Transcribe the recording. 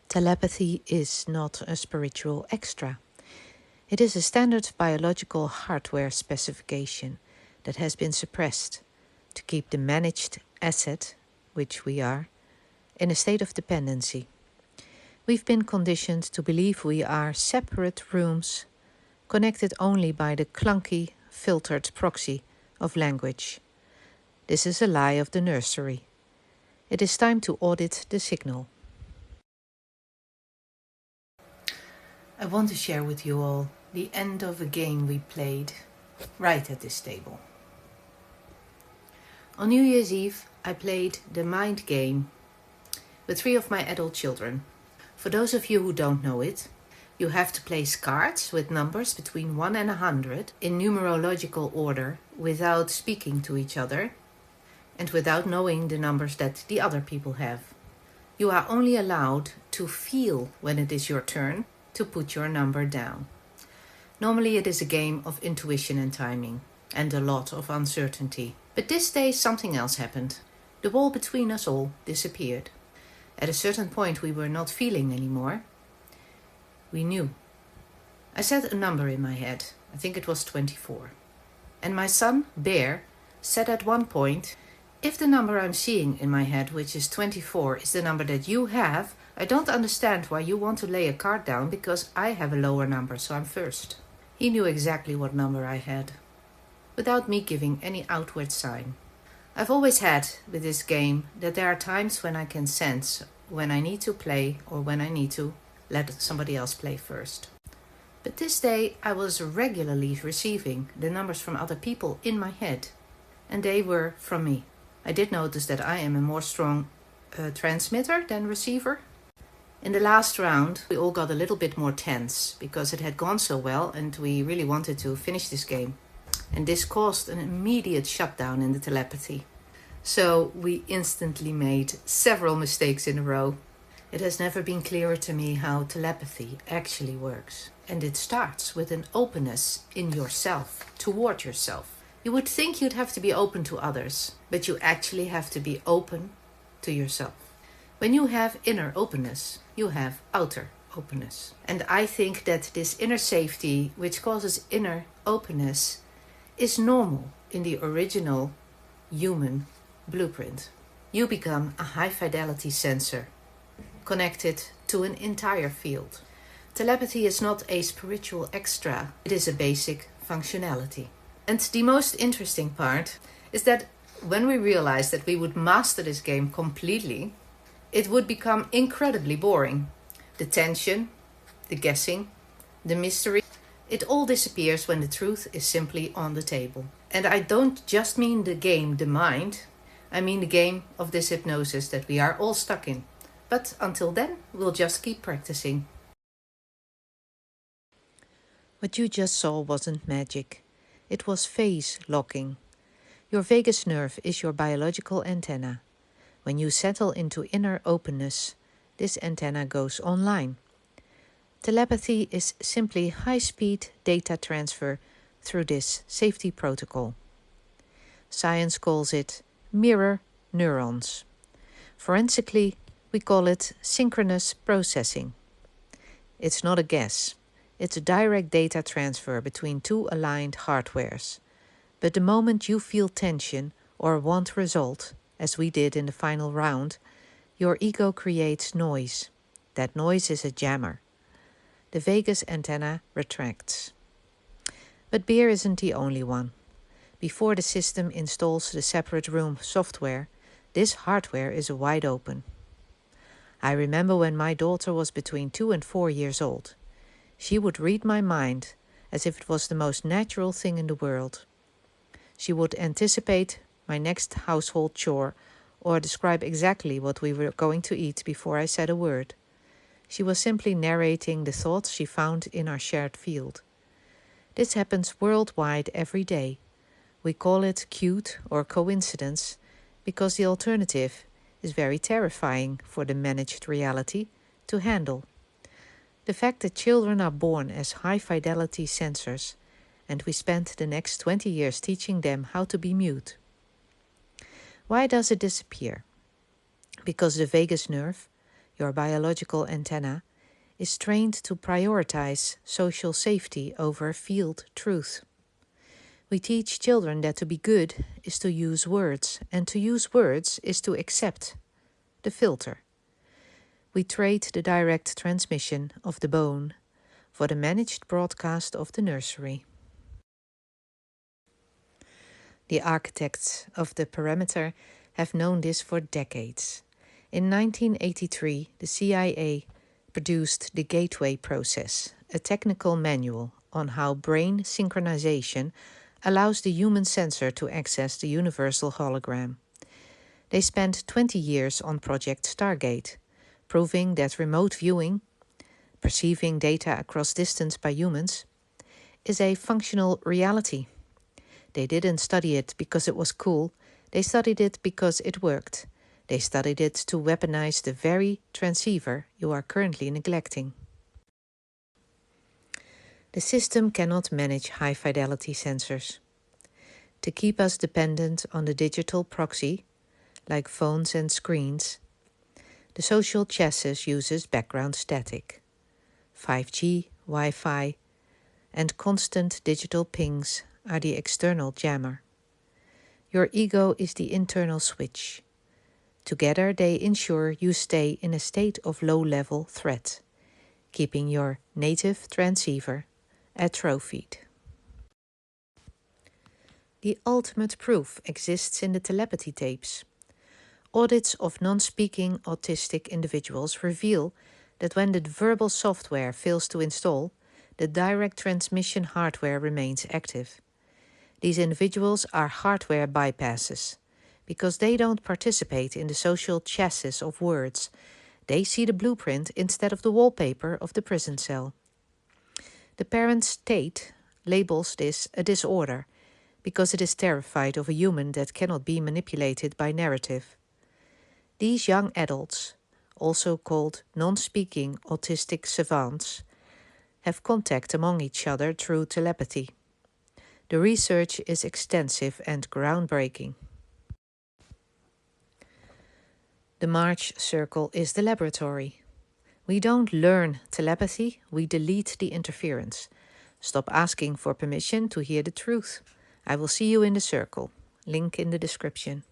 Telepathy is not a spiritual extra. It is a standard biological hardware specification that has been suppressed to keep the managed asset, which we are, in a state of dependency. We've been conditioned to believe we are separate rooms connected only by the clunky, filtered proxy of language. This is a lie of the nursery. It is time to audit the signal. I want to share with you all the end of a game we played right at this table. On New Year's Eve, I played the mind game with 3 of my adult children. For those of you who don't know it, you have to place cards with numbers between 1 and 100 in numerological order without speaking to each other and without knowing the numbers that the other people have. You are only allowed to feel when it is your turn to put your number down. Normally it is a game of intuition and timing and a lot of uncertainty. But this day something else happened. The wall between us all disappeared. At a certain point we were not feeling anymore. We knew. I said a number in my head. I think it was 24. And my son, Bear, said at one point, if the number I'm seeing in my head, which is 24, is the number that you have, I don't understand why you want to lay a card down because I have a lower number, so I'm first. He knew exactly what number I had, without me giving any outward sign. I've always had with this game that there are times when I can sense when I need to play or when I need to let somebody else play first. But this day I was regularly receiving the numbers from other people in my head, and they were from me. I did notice that I am a more strong transmitter than receiver. In the last round, we all got a little bit more tense because it had gone so well and we really wanted to finish this game. And this caused an immediate shutdown in the telepathy. So we instantly made several mistakes in a row. It has never been clearer to me how telepathy actually works. And it starts with an openness in yourself, toward yourself. You would think you'd have to be open to others, but you actually have to be open to yourself. When you have inner openness, you have outer openness. And I think that this inner safety, which causes inner openness, is normal in the original human blueprint. You become a high-fidelity sensor, connected to an entire field. Telepathy is not a spiritual extra, it is a basic functionality. And the most interesting part is that when we realized that we would master this game completely, it would become incredibly boring. The tension, the guessing, the mystery, it all disappears when the truth is simply on the table. And I don't just mean the game, the mind. I mean the game of this hypnosis that we are all stuck in. But until then, we'll just keep practicing. What you just saw wasn't magic. It was phase locking. Your vagus nerve is your biological antenna. When you settle into inner openness, this antenna goes online. Telepathy is simply high-speed data transfer through this safety protocol. Science calls it mirror neurons. Forensically, we call it synchronous processing. It's not a guess. It's a direct data transfer between 2 aligned hardwares. But the moment you feel tension or want result, as we did in the final round, your ego creates noise. That noise is a jammer. The vagus antenna retracts. But Beer isn't the only one. Before the system installs the separate room software, this hardware is wide open. I remember when my daughter was between 2 and 4 years old. She would read my mind as if it was the most natural thing in the world. She would anticipate my next household chore or describe exactly what we were going to eat before I said a word. She was simply narrating the thoughts she found in our shared field. This happens worldwide every day. We call it cute or coincidence because the alternative is very terrifying for the managed reality to handle. The fact that children are born as high-fidelity sensors, and we spent the next 20 years teaching them how to be mute. Why does it disappear? Because the vagus nerve, your biological antenna, is trained to prioritize social safety over field truth. We teach children that to be good is to use words, and to use words is to accept the filter. We trade the direct transmission of the bone for the managed broadcast of the nursery. The architects of the perimeter have known this for decades. In 1983, the CIA produced the Gateway Process, a technical manual on how brain synchronization allows the human sensor to access the universal hologram. They spent 20 years on Project Stargate, proving that remote viewing, perceiving data across distance by humans, is a functional reality. They didn't study it because it was cool, they studied it because it worked. They studied it to weaponize the very transceiver you are currently neglecting. The system cannot manage high-fidelity sensors. To keep us dependent on the digital proxy, like phones and screens, the social chassis uses background static. 5G, Wi-Fi, and constant digital pings are the external jammer. Your ego is the internal switch. Together they ensure you stay in a state of low-level threat, keeping your native transceiver atrophied. The ultimate proof exists in the telepathy tapes. Audits of non-speaking autistic individuals reveal that when the verbal software fails to install, the direct transmission hardware remains active. These individuals are hardware bypasses, because they don't participate in the social chassis of words. They see the blueprint instead of the wallpaper of the prison cell. The parent state labels this a disorder, because it is terrified of a human that cannot be manipulated by narrative. These young adults, also called non-speaking autistic savants, have contact among each other through telepathy. The research is extensive and groundbreaking. The March circle is the laboratory. We don't learn telepathy, we delete the interference. Stop asking for permission to hear the truth. I will see you in the circle. Link in the description.